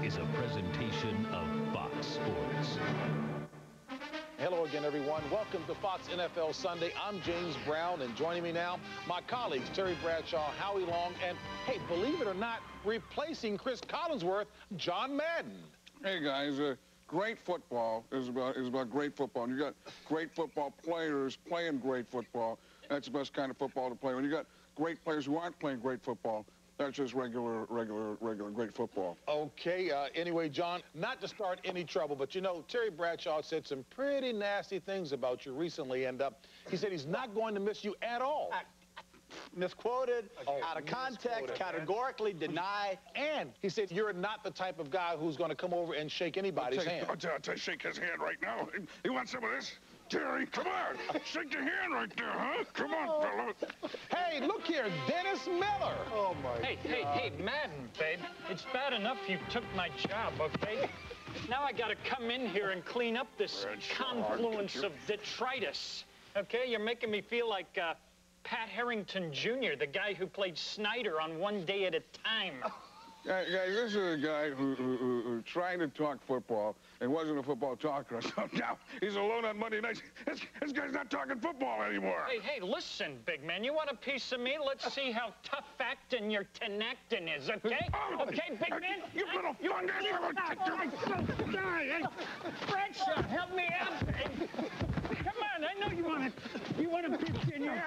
is a presentation of Fox Sports. Hello again, everyone. Welcome to Fox NFL Sunday. I'm James Brown, and joining me now, my colleagues Terry Bradshaw, Howie Long, and, hey, believe it or not, replacing Chris Collinsworth, John Madden. Hey, guys, great football is about great football. And you got great football players playing great football. That's the best kind of football to play. When you got great players who aren't playing great football, that's just regular great football. Okay, anyway, John, not to start any trouble, but you know, Terry Bradshaw said some pretty nasty things about you recently, and he said he's not going to miss you at all. Misquoted, out of context, categorically deny. And he said you're not the type of guy who's going to come over and shake anybody's hand. I'll tell you, shake his hand right now. You want some of this? Terry, come on. Shake your hand right there, huh? Come on, fella. Hey, look here, Dennis Miller. Oh, my God. Hey, Madden, babe. It's bad enough you took my job, okay? Now I gotta come in here and clean up this confluence of detritus. Okay, you're making me feel like Pat Harrington Jr., the guy who played Snyder on One Day at a Time. Guys, this is a guy who tried to talk football and wasn't a football talker. So now he's alone on Monday nights. This guy's not talking football anymore. Hey, listen, big man. You want a piece of me? Let's see how tough acting your tenactin is, okay? Okay, big man? You little fungus! Hey, Bradshaw, help me out, babe. Come on, I know you want a piece in your...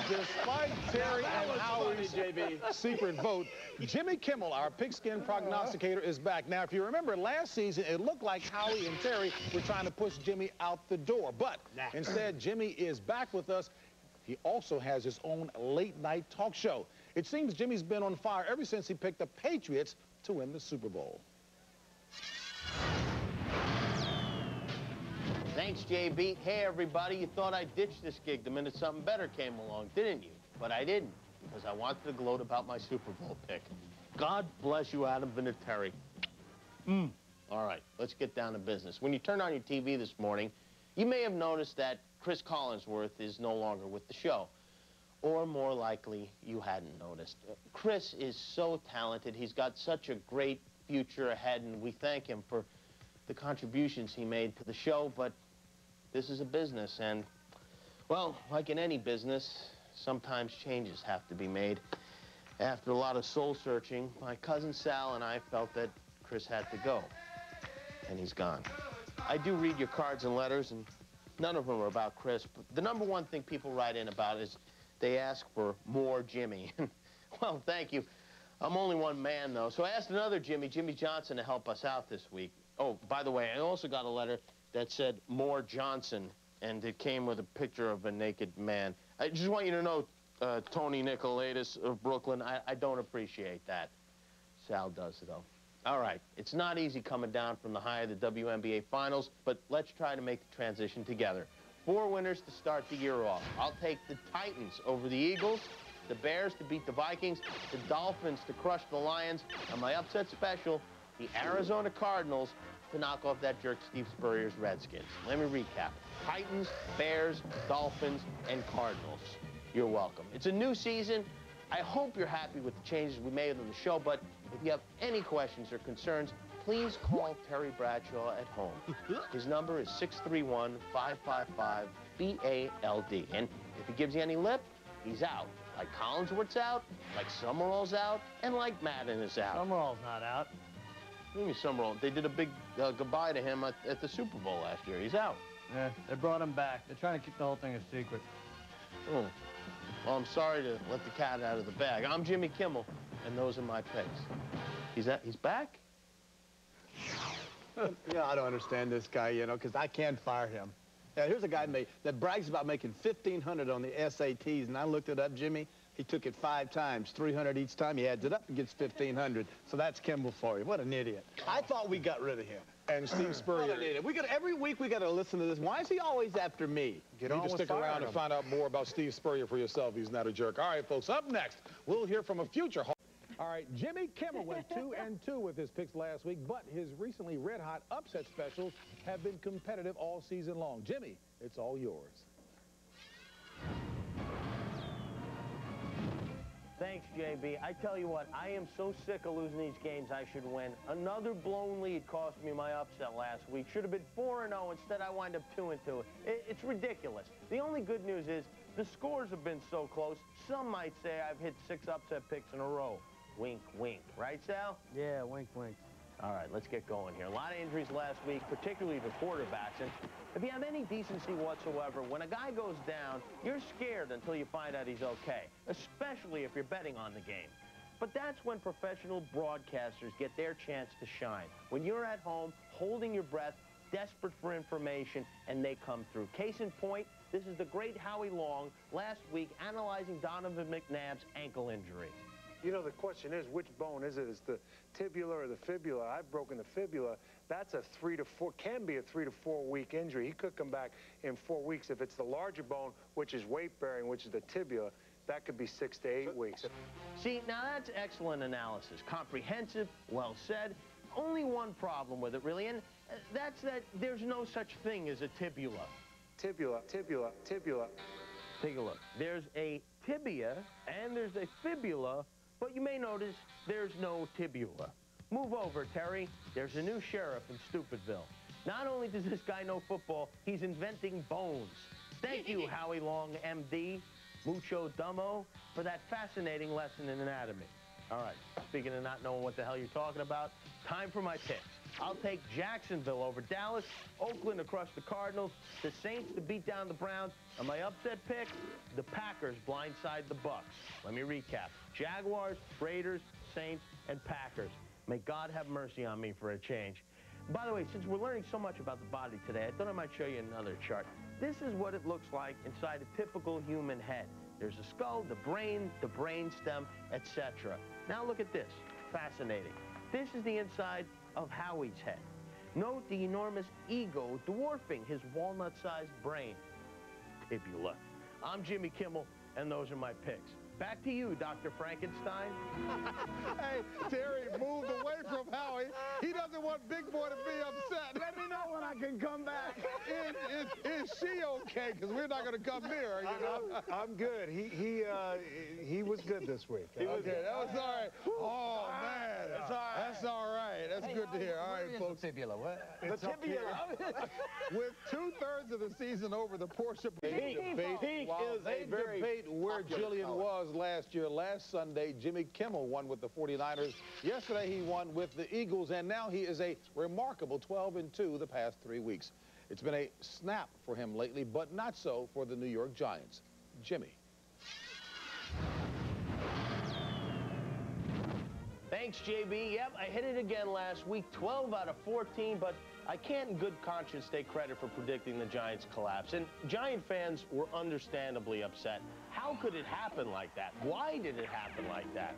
Despite Terry and Howie's secret vote, Jimmy Kimmel, our pigskin prognosticator, is back. Now, if you remember last season, it looked like Howie and Terry were trying to push Jimmy out the door. But instead, Jimmy is back with us. He also has his own late-night talk show. It seems Jimmy's been on fire ever since he picked the Patriots to win the Super Bowl. Thanks, JB. Hey, everybody. You thought I ditched this gig the minute something better came along, didn't you? But I didn't, because I wanted to gloat about my Super Bowl pick. God bless you, Adam Vinatieri. All right, let's get down to business. When you turned on your TV this morning, you may have noticed that Chris Collinsworth is no longer with the show. Or more likely, you hadn't noticed. Chris is so talented. He's got such a great future ahead, and we thank him for the contributions he made to the show, but this is a business, and, well, like in any business, sometimes changes have to be made. After a lot of soul-searching, my cousin Sal and I felt that Chris had to go, and he's gone. I do read your cards and letters, and none of them are about Chris, but the number one thing people write in about is they ask for more Jimmy. Well, thank you. I'm only one man, though, so I asked another Jimmy Johnson, to help us out this week. Oh, by the way, I also got a letter that said more Johnson, and it came with a picture of a naked man. I just want you to know, Tony Nicolaitis of Brooklyn, I don't appreciate that. Sal does, though. All right, it's not easy coming down from the high of the WNBA Finals, but let's try to make the transition together. 4 winners to start the year off. I'll take the Titans over the Eagles, the Bears to beat the Vikings, the Dolphins to crush the Lions, and my upset special, the Arizona Cardinals to knock off that jerk Steve Spurrier's Redskins. Let me recap. Titans, Bears, Dolphins, and Cardinals. You're welcome. It's a new season. I hope you're happy with the changes we made on the show, but if you have any questions or concerns, please call Terry Bradshaw at home. His number is 631-555-BALD. And if he gives you any lip, he's out. Like Collinsworth's out, like Summerall's out, and like Madden is out. Summerall's not out. What do you mean Summerall? They did a big goodbye to him at the Super Bowl last year. He's out. Yeah, they brought him back. They're trying to keep the whole thing a secret. Oh. Well, I'm sorry to let the cat out of the bag. I'm Jimmy Kimmel, and those are my picks. He's back? Yeah, I don't understand this guy, you know, because I can't fire him. Yeah, here's a guy that brags about making $1,500 on the SATs, and I looked it up, Jimmy. He took it 5 times, 300 each time. He adds it up and gets 1,500. So that's Kimmel for you. What an idiot. I thought we got rid of him. And Steve Spurrier. What an idiot. Every week we got to listen to this. Why is he always after me? You need to stick around and find out more about Steve Spurrier for yourself. He's not a jerk. All right, folks, up next, we'll hear from a future Hall. All right, Jimmy Kimmel went 2-2 with his picks last week, but his recently red-hot upset specials have been competitive all season long. Jimmy, it's all yours. Thanks, JB. I tell you what, I am so sick of losing these games I should win. Another blown lead cost me my upset last week. Should have been 4-0. Instead, I wind up 2-2. It's ridiculous. The only good news is the scores have been so close, some might say I've hit 6 upset picks in a row. Wink, wink. Right, Sal? Yeah, wink, wink. All right, let's get going here. A lot of injuries last week, particularly the quarterbacks. And if you have any decency whatsoever, when a guy goes down, you're scared until you find out he's okay, especially if you're betting on the game. But that's when professional broadcasters get their chance to shine. When you're at home, holding your breath, desperate for information, and they come through. Case in point, this is the great Howie Long last week analyzing Donovan McNabb's ankle injury. You know, the question is, which bone is it? Is the tibula or the fibula? I've broken the fibula. That's a 3 to 4, can be a 3 to 4 week injury. He could come back in 4 weeks. If it's the larger bone, which is weight-bearing, which is the tibia, that could be 6 to 8 weeks. See, now that's excellent analysis. Comprehensive, well said. Only one problem with it, really, and that's that there's no such thing as a tibula. Tibula, tibula, tibula. Take a look. There's a tibia and there's a fibula, but you may notice there's no tibula. Move over, Terry. There's a new sheriff in Stupidville. Not only does this guy know football, he's inventing bones. Thank you, Howie Long, MD, mucho dumbo, for that fascinating lesson in anatomy. All right, speaking of not knowing what the hell you're talking about, time for my picks. I'll take Jacksonville over Dallas, Oakland to crush the Cardinals, the Saints to beat down the Browns, and my upset pick, the Packers blindside the Bucks. Let me recap. Jaguars, Raiders, Saints, and Packers. May God have mercy on me for a change. By the way, since we're learning so much about the body today, I thought I might show you another chart. This is what it looks like inside a typical human head. There's a skull, the brain stem, etc. Now look at this. Fascinating. This is the inside of Howie's head. Note the enormous ego dwarfing his walnut-sized brain. Tibula. I'm Jimmy Kimmel, and those are my picks. Back to you, Dr. Frankenstein. Hey, Terry moved away from Howie. He doesn't want Big Boy to be upset. Let me know when I can come back. Is she okay? Because we're not going to come near her, you know? I'm good. He was good this week. Okay, that was all right. Oh, man. That's all right. That's all right. That's good to hear. All right, folks. The tibula, what? The tibula. With 2/3 of the season over, the Porsche Peak is a very debate where Jillian was last year. Last Sunday, Jimmy Kimmel won with the 49ers. Yesterday, he won with the Eagles, and now he is a remarkable 12-2 the past 3 weeks. It's been a snap for him lately, but not so for the New York Giants. Jimmy. Thanks, JB. Yep, I hit it again last week, 12 out of 14, but I can't in good conscience take credit for predicting the Giants' collapse. And Giant fans were understandably upset. How could it happen like that? Why did it happen like that?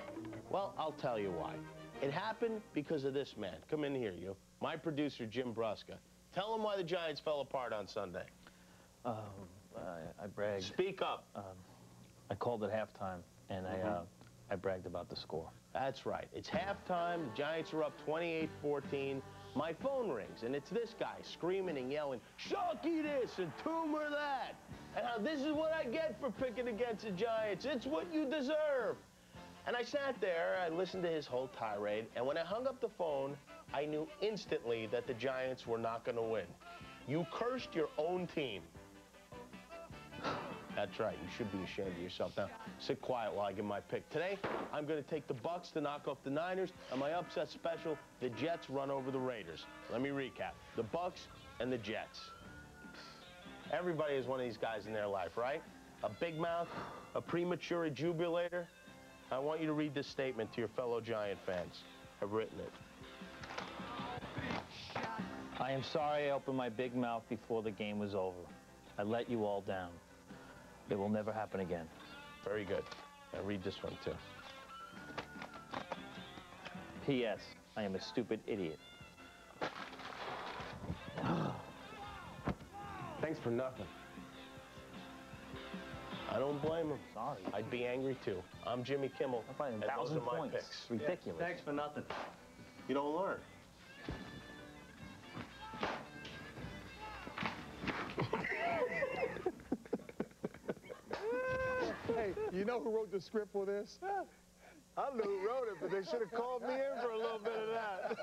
Well, I'll tell you why. It happened because of this man. Come in here, you. My producer, Jim Brusca. Tell him why the Giants fell apart on Sunday. I bragged. Speak up. I called at halftime, and I bragged about the score. That's right. It's halftime. The Giants are up 28-14. My phone rings, and it's this guy screaming and yelling, "Shocky this and tumor that." And now this is what I get for picking against the Giants. It's what you deserve. And I sat there, I listened to his whole tirade, and when I hung up the phone, I knew instantly that the Giants were not going to win. You cursed your own team. That's right. You should be ashamed of yourself. Now, sit quiet while I give my pick. Today, I'm going to take the Bucks to knock off the Niners, and my upset special, the Jets run over the Raiders. Let me recap. The Bucks and the Jets. Everybody has one of these guys in their life, right? A big mouth, a premature jubilator. I want you to read this statement to your fellow Giant fans. I've written it. I am sorry I opened my big mouth before the game was over. I let you all down. It will never happen again. Very good. Now read this one, too. P.S. I am a stupid idiot. Thanks for nothing. I don't blame him. Sorry. I'd be angry, too. I'm Jimmy Kimmel, I'm finding and those 1,000 are my points. picks. Ridiculous. Thanks for nothing. You don't learn. Hey, you know who wrote the script for this? I knew who wrote it, but they should have called me in for a little bit of that.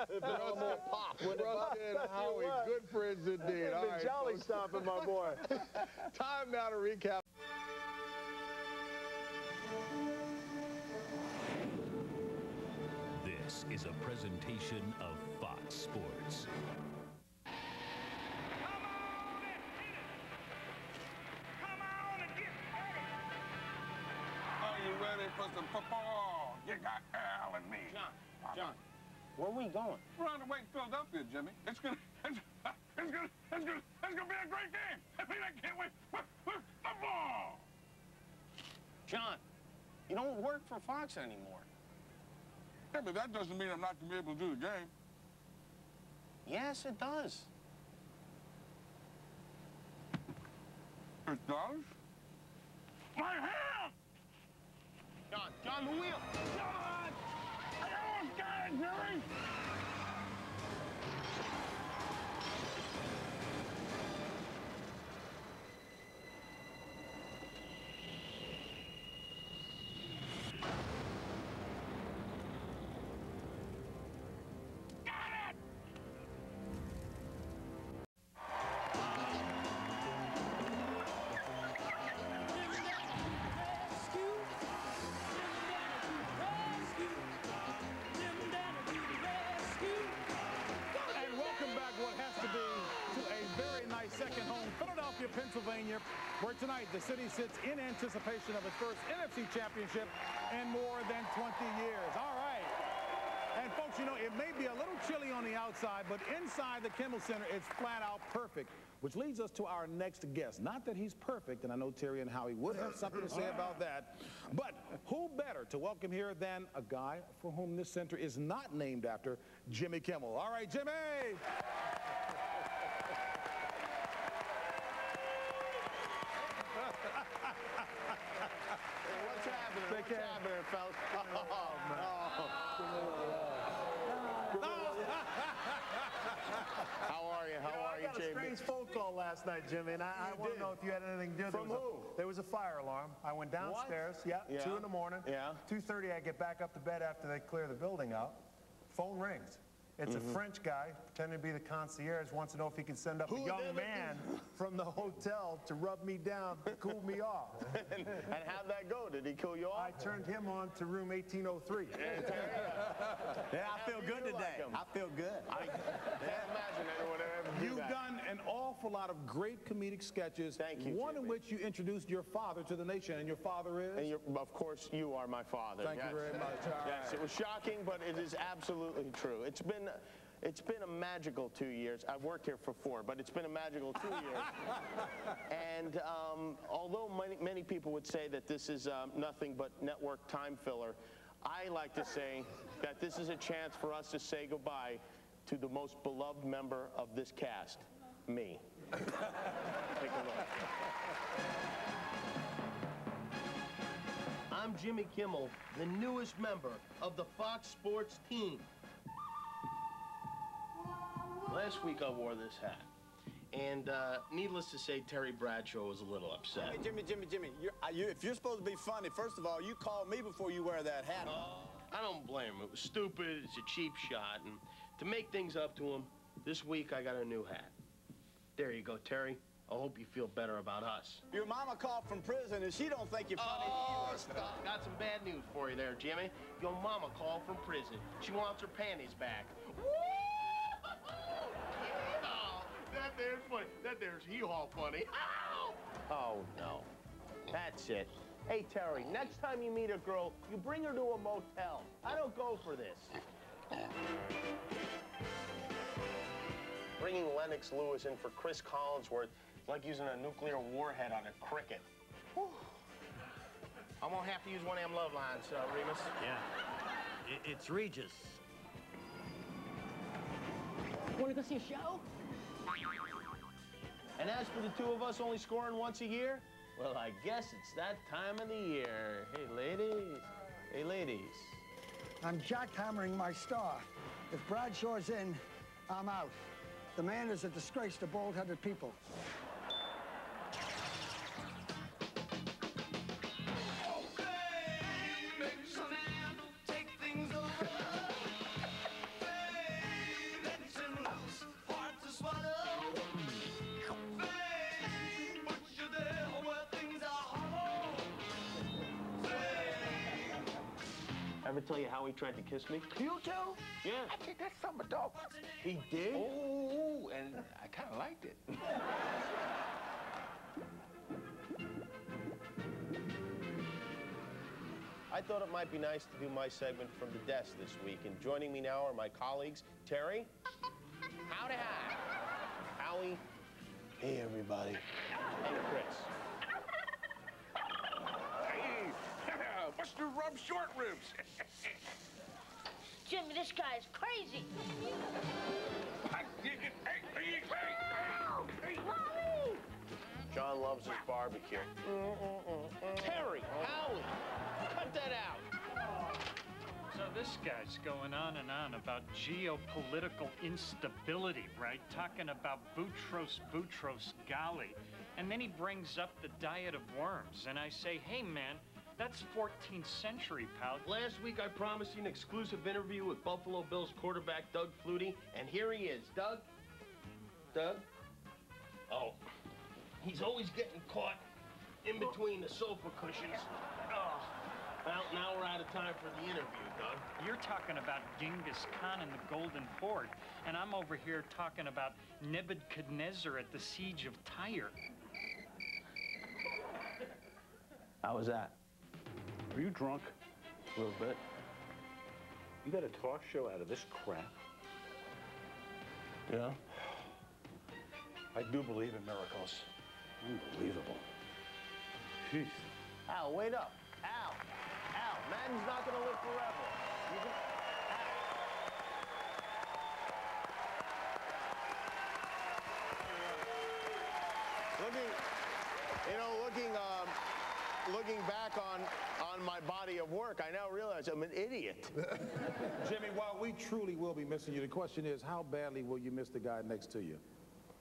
It'd been a little more pop. Rusty and Howie, good friends indeed. All right, jolly stomping, my boy. time now to recap. This is a presentation of Fox Sports. Are you ready for some football? You got Al and me. John, where are we going? We're on the way to Philadelphia, Jimmy. It's gonna be a great game. I mean, I can't wait. Football! John, you don't work for Fox anymore. Yeah, but that doesn't mean I'm not gonna be able to do the game. Yes, it does. It does? My hand! John, the wheel. John! I almost got it, Jerry! Second home, Philadelphia, Pennsylvania, where tonight the city sits in anticipation of its first NFC championship in more than 20 years. All right. And folks, you know, it may be a little chilly on the outside, but inside the Kimmel Center, it's flat out perfect, which leads us to our next guest. Not that he's perfect, and I know Terry and Howie would have something to say about that, but who better to welcome here than a guy for whom this center is not named after, Jimmy Kimmel. All right, Jimmy! What's happening, fellas? How are you? How are you, I got a Jamie? strange phone call last night, Jimmy, and I want to know if you had anything to do. From who? There was a fire alarm. I went downstairs. Yeah, 2 in the morning. Yeah. 2:30, I get back up to bed after they clear the building out. Phone rings. It's a French guy pretending to be the concierge, wants to know if he can send up a young man from the hotel to rub me down, to cool me off. And how'd that go? Did he cool you off? I turned him on to room 1803. Yeah, I feel good today. I feel good. I can't imagine anyone ever do You've that. done an awful lot of great comedic sketches. Thank you, One in Jimmy. which you introduced your father to the nation, and your father is? And of course, you are my father. Thank yes. you very much. All Yes, right. it was shocking, but it is absolutely true. It's been a magical 2 years. I've worked here for 4, but it's been a magical 2 years. And although many people would say that this is nothing but network time filler, I like to say that this is a chance for us to say goodbye to the most beloved member of this cast, me. Take a look. I'm Jimmy Kimmel, the newest member of the Fox Sports team. Last week I wore this hat, and needless to say, Terry Bradshaw was a little upset. Hey, Jimmy, if you're supposed to be funny, first of all, you call me before you wear that hat. I don't blame him. It was stupid. It's a cheap shot, and to make things up to him, this week I got a new hat. There you go, Terry. I hope you feel better about us. Your mama called from prison, and she don't think you're funny either. Stop. Got some bad news for you there, Jimmy. Your mama called from prison. She wants her panties back. Woo! That there's funny. That there's hee-haw funny. Ow! Oh, no. That's it. Hey, Terry, next time you meet a girl, you bring her to a motel. I don't go for this. Bringing Lennox Lewis in for Chris Collinsworth is like using a nuclear warhead on a cricket. Whew. I won't have to use one of them love lines, Remus. Yeah. It's Regis. Want to go see a show? And as for the two of us only scoring once a year, well, I guess it's that time of the year. Hey, ladies. Hey, ladies. I'm jackhammering my star. If Bradshaw's in, I'm out. The man is a disgrace to bald-headed people. Make ever tell you how he tried to kiss me? You too? Yeah. I think that's some adult. He did? Oh, and I kind of liked it. I thought it might be nice to do my segment from the desk this week, and joining me now are my colleagues, Terry. Howdy, hi. Howie. Hey, everybody. And Chris. Hey, Buster Rub Short Ribs. Jimmy, this guy is crazy. Mommy! John loves his barbecue. Terry, Howie, cut that out. So this guy's going on and on about geopolitical instability, right? Talking about Boutros Ghali. And then he brings up the diet of worms. And I say, hey, man, that's 14th century, pal. Last week, I promised you an exclusive interview with Buffalo Bills quarterback Doug Flutie, and here he is. Doug? Doug? Oh, he's always getting caught in between the sofa cushions. Oh. Well, now we're out of time for the interview, Doug. You're talking about Genghis Khan and the Golden Horde, and I'm over here talking about Nebuchadnezzar at the Siege of Tyre. How was that? Are you drunk? A little bit. You got a talk show out of this crap? Yeah? I do believe in miracles. Unbelievable. Jeez. Al, wait up. Al. Al, Madden's not going to live forever. You can... Looking back on my body of work, I now realize I'm an idiot. Jimmy, while we truly will be missing you, the question is, how badly will you miss the guy next to you?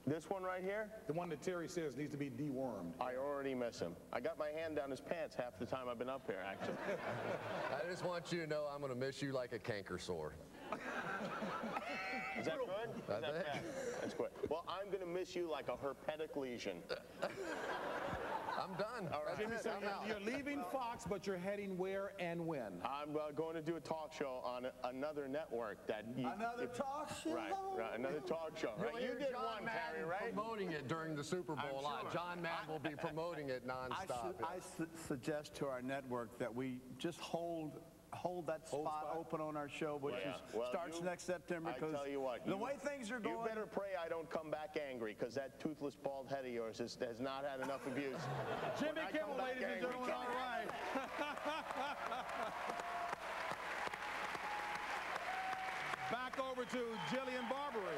This one right here? The one that Terry says needs to be dewormed. I already miss him. I got my hand down his pants half the time I've been up here, actually. I just want you to know I'm going to miss you like a canker sore. Is that good? Is that bad? That's good. Well, I'm going to miss you like a herpetic lesion. I'm done. All right. Jimmy, so you're leaving Fox, but you're heading where and when? I'm going to do a talk show on another network that Another talk show? Right, another talk show. Right? You did one, Terry, right? Promoting it during the Super Bowl. Sure. John Madden will be promoting it nonstop. I suggest to our network that we just hold that spot open on our show, which starts next September. I tell you what, the way things are going, you better pray I don't come back angry, because that toothless bald head of yours has not had enough abuse. Jimmy Kimmel, ladies and gentlemen, all right. Back over to Jillian Barbary.